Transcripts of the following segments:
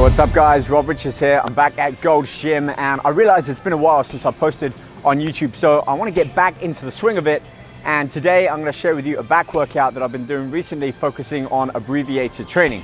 What's up guys, Rob Richards here. I'm back at Gold's Gym and I realized it's been a while since I posted on YouTube, so I want to get back into the swing of it. And today I'm going to share with you a back workout that I've been doing recently, focusing on abbreviated training.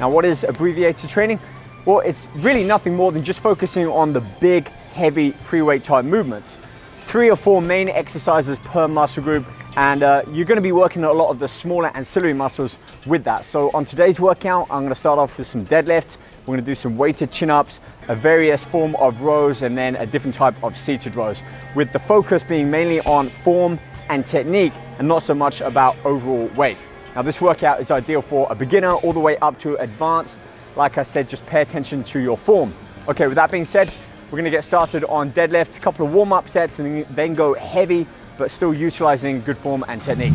Now what is abbreviated training? Well, it's really nothing more than just focusing on the big, heavy free weight type movements. 3 or 4 main exercises per muscle group, and you're going to be working a lot of the smaller ancillary muscles with that. So on today's workout, I'm going to start off with some deadlifts. We're going to do some weighted chin-ups, a various form of rows, and then a different type of seated rows, with the focus being mainly on form and technique and not so much about overall weight. Now this workout is ideal for a beginner all the way up to advanced. Like I said, just pay attention to your form. Okay, with that being said, we're gonna get started on deadlifts, a couple of warm-up sets, and then go heavy, but still utilizing good form and technique.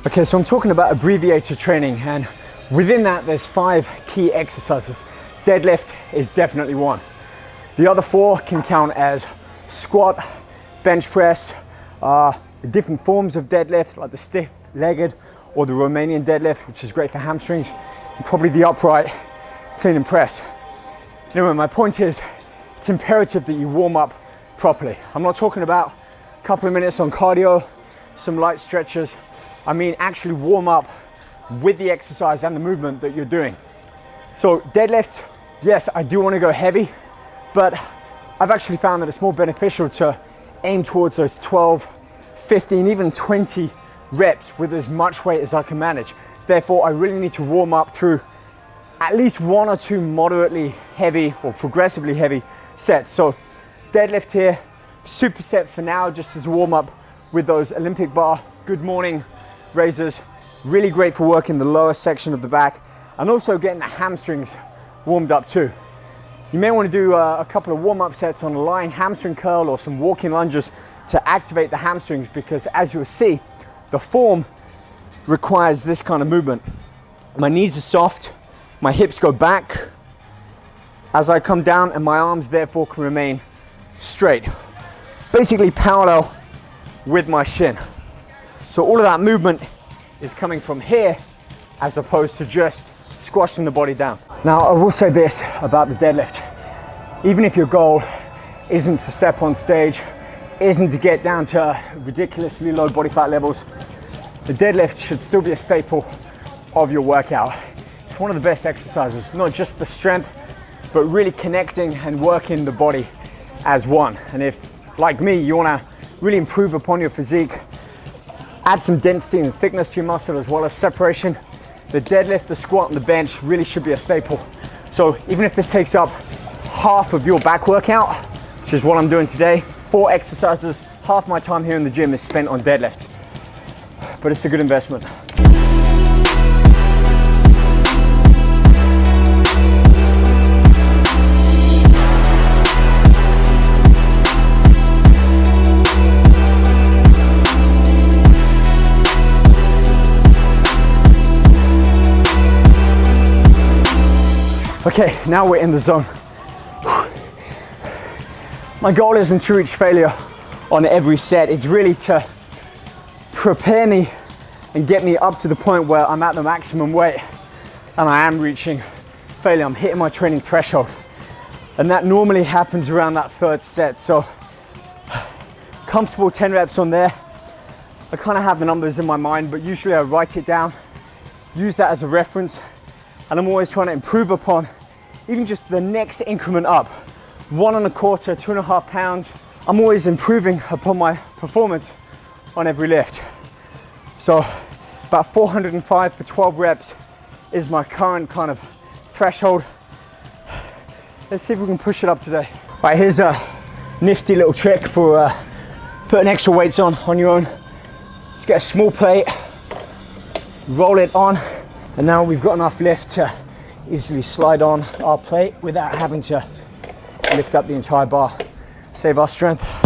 Okay, so I'm talking about abbreviated training, and within that there's 5 key exercises. Deadlift is definitely one. The other 4 can count as squat, bench press, different forms of deadlift like the stiff-legged or the Romanian deadlift, which is great for hamstrings, and probably the upright clean and press. Anyway, my point is, it's imperative that you warm up properly. I'm not talking about a couple of minutes on cardio, some light stretches. I mean actually warm up with the exercise and the movement that you're doing. So deadlifts, yes, I do want to go heavy, but I've actually found that it's more beneficial to aim towards those 12, 15, even 20 reps with as much weight as I can manage. Therefore, I really need to warm up through at least 1 or 2 moderately heavy or progressively heavy sets. So deadlift here, superset for now, just as a warm up with those Olympic bar good morning raisers. Really great for working the lower section of the back and also getting the hamstrings warmed up too. You may want to do a couple of warm-up sets on a lying hamstring curl or some walking lunges to activate the hamstrings, because as you'll see, the form requires this kind of movement. My knees are soft, my hips go back as I come down, and my arms therefore can remain straight, basically parallel with my shin. So all of that movement is coming from here as opposed to just squashing the body down. Now, I will say this about the deadlift. Even if your goal isn't to step on stage, isn't to get down to ridiculously low body fat levels, the deadlift should still be a staple of your workout. It's one of the best exercises, not just for strength, but really connecting and working the body as one. And if, like me, you wanna really improve upon your physique, add some density and thickness to your muscle as well as separation, the deadlift, the squat, and the bench really should be a staple. So even if this takes up half of your back workout, which is what I'm doing today, 4 exercises, half my time here in the gym is spent on deadlift. But it's a good investment. Okay, now we're in the zone. My goal isn't to reach failure on every set. It's really to prepare me and get me up to the point where I'm at the maximum weight and I am reaching failure. I'm hitting my training threshold. And that normally happens around that 3rd set. So comfortable 10 reps on there. I kind of have the numbers in my mind, but usually I write it down, use that as a reference. And I'm always trying to improve upon even just the next increment up. 1 1/4, 2.5 pounds. I'm always improving upon my performance on every lift. So about 405 for 12 reps is my current kind of threshold. Let's see if we can push it up today. Right, here's a nifty little trick for putting extra weights on your own. Just get a small plate, roll it on, and now we've got enough lift to easily slide on our plate without having to lift up the entire bar, save our strength.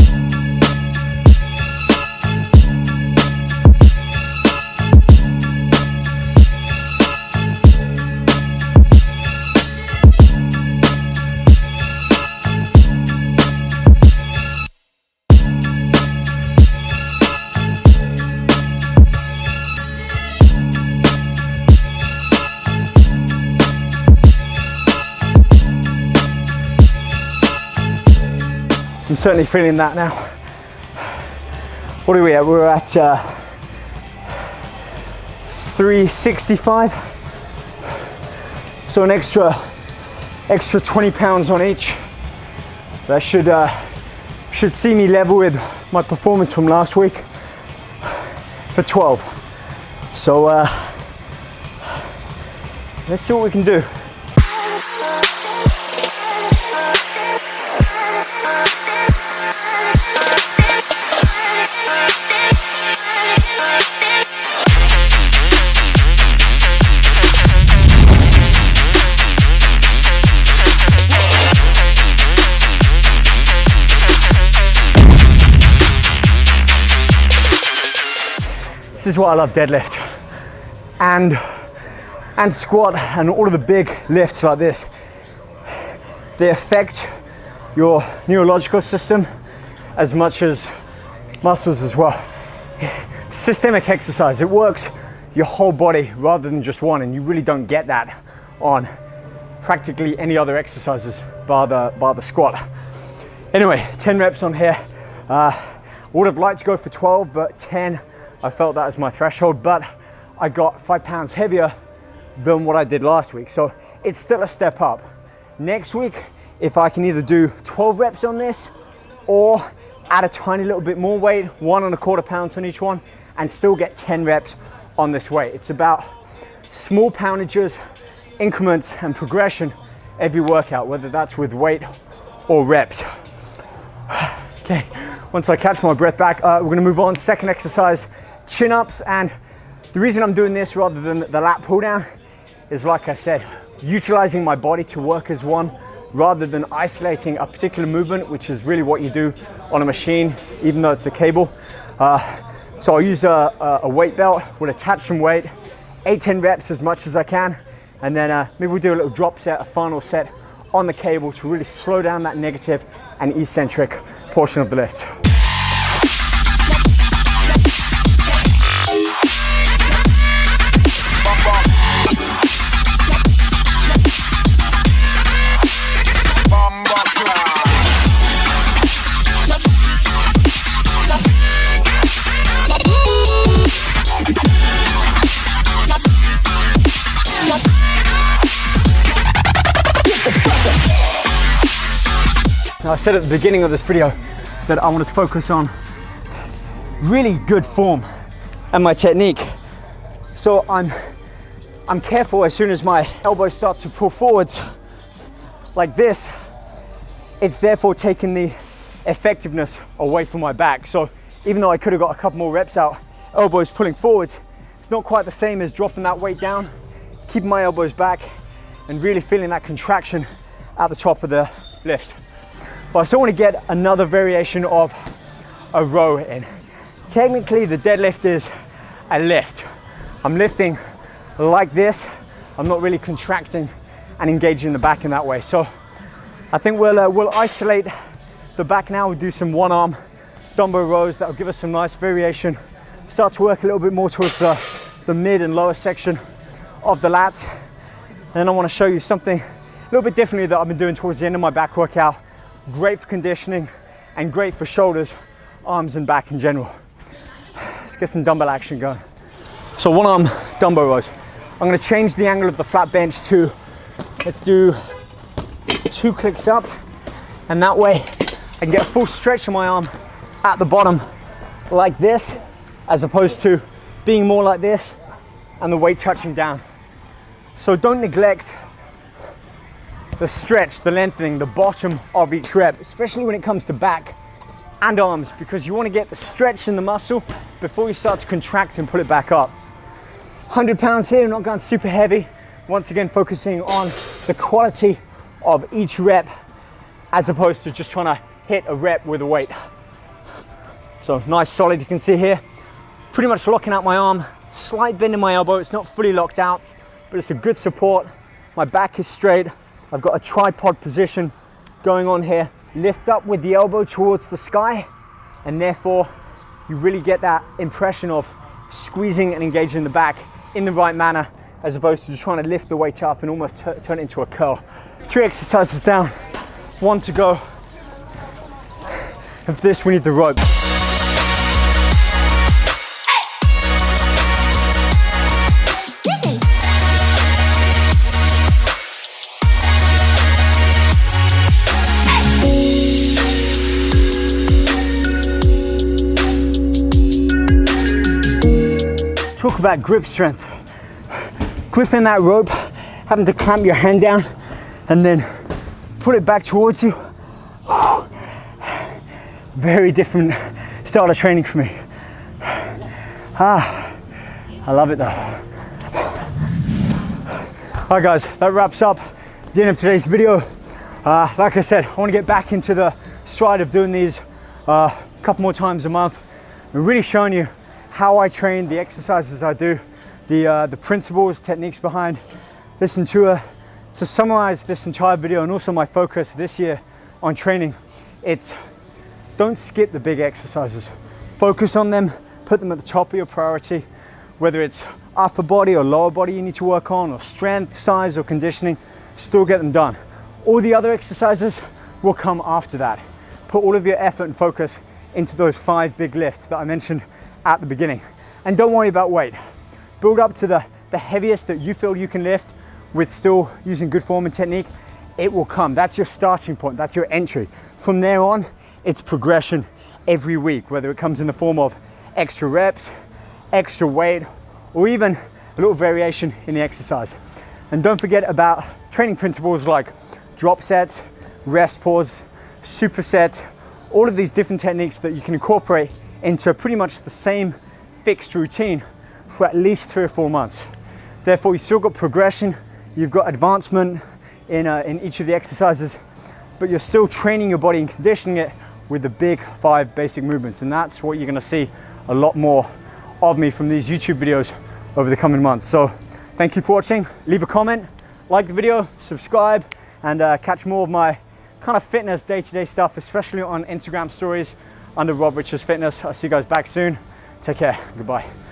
I'm certainly feeling that now. What are we at? We're at 365. So an extra 20 pounds on each. That should see me level with my performance from last week for 12. So let's see what we can do. This is why I love deadlift and squat and all of the big lifts like this. They affect your neurological system as much as muscles as well. Systemic exercise, it works your whole body rather than just one, and you really don't get that on practically any other exercises bar the squat. Anyway, 10 reps on here. Would have liked to go for 12, but 10, I felt that as my threshold, but I got 5 pounds heavier than what I did last week. So it's still a step up. Next week, if I can either do 12 reps on this or add a tiny little bit more weight, 1¼ pounds on each one, and still get 10 reps on this weight. It's about small poundages, increments, and progression every workout, whether that's with weight or reps. Okay, once I catch my breath back, we're gonna move on. Second exercise, chin-ups. And the reason I'm doing this rather than the lat pull down is, like I said, utilizing my body to work as one rather than isolating a particular movement, which is really what you do on a machine, even though it's a cable. So I'll use a weight belt, we'll attach some weight, 8-10 reps as much as I can, and then maybe we'll do a little drop set, a final set on the cable to really slow down that negative and eccentric portion of the lift. Now, I said at the beginning of this video that I wanted to focus on really good form and my technique. So I'm careful as soon as my elbows start to pull forwards like this, it's therefore taking the effectiveness away from my back. So even though I could have got a couple more reps out, elbows pulling forwards, it's not quite the same as dropping that weight down, keeping my elbows back and really feeling that contraction at the top of the lift. But I still want to get another variation of a row in. Technically, the deadlift is a lift. I'm lifting like this. I'm not really contracting and engaging the back in that way. So I think we'll isolate the back now. We'll do some one-arm dumbbell rows. That'll give us some nice variation. Start to work a little bit more towards the mid and lower section of the lats. And then I want to show you something a little bit differently that I've been doing towards the end of my back workout. Great for conditioning and great for shoulders, arms and back in general. Let's get some dumbbell action going. So one arm dumbbell rows. I'm going to change the angle of the flat bench to, let's do 2 clicks up, and that way I can get a full stretch of my arm at the bottom like this, as opposed to being more like this and the weight touching down. So don't neglect the stretch, the lengthening, the bottom of each rep, especially when it comes to back and arms, because you want to get the stretch in the muscle before you start to contract and pull it back up. 100 pounds here, not going super heavy. Once again, focusing on the quality of each rep as opposed to just trying to hit a rep with a weight. So nice solid, you can see here. Pretty much locking out my arm, slight bend in my elbow. It's not fully locked out, but it's a good support. My back is straight. I've got a tripod position going on here. Lift up with the elbow towards the sky, and therefore you really get that impression of squeezing and engaging the back in the right manner, as opposed to just trying to lift the weight up and almost turn it into a curl. 3 exercises down, 1 to go. And for this, we need the rope. Talk about grip strength. Gripping that rope, having to clamp your hand down and then pull it back towards you. Very different style of training for me. I love it though. All right guys, that wraps up the end of today's video. Like I said, I want to get back into the stride of doing these a couple more times a month and really showing you how I train, the exercises I do, the principles, techniques behind this. And to summarize this entire video and also my focus this year on training, it's don't skip the big exercises. Focus on them, put them at the top of your priority, whether it's upper body or lower body you need to work on, or strength, size, or conditioning, still get them done. All the other exercises will come after that. Put all of your effort and focus into those 5 big lifts that I mentioned at the beginning. And don't worry about weight. Build up to the heaviest that you feel you can lift with still using good form and technique. It will come. That's your starting point. That's your entry. From there on, it's progression every week, whether it comes in the form of extra reps, extra weight, or even a little variation in the exercise. And don't forget about training principles like drop sets, rest pause, supersets, all of these different techniques that you can incorporate into pretty much the same fixed routine for at least 3 or 4 months. Therefore, you've still got progression, you've got advancement in each of the exercises, but you're still training your body and conditioning it with the big 5 basic movements. And that's what you're gonna see a lot more of me from these YouTube videos over the coming months. So thank you for watching. Leave a comment, like the video, subscribe, and catch more of my kind of fitness day-to-day stuff, especially on Instagram stories under Rob Richards Fitness. I'll see you guys back soon. Take care. Goodbye.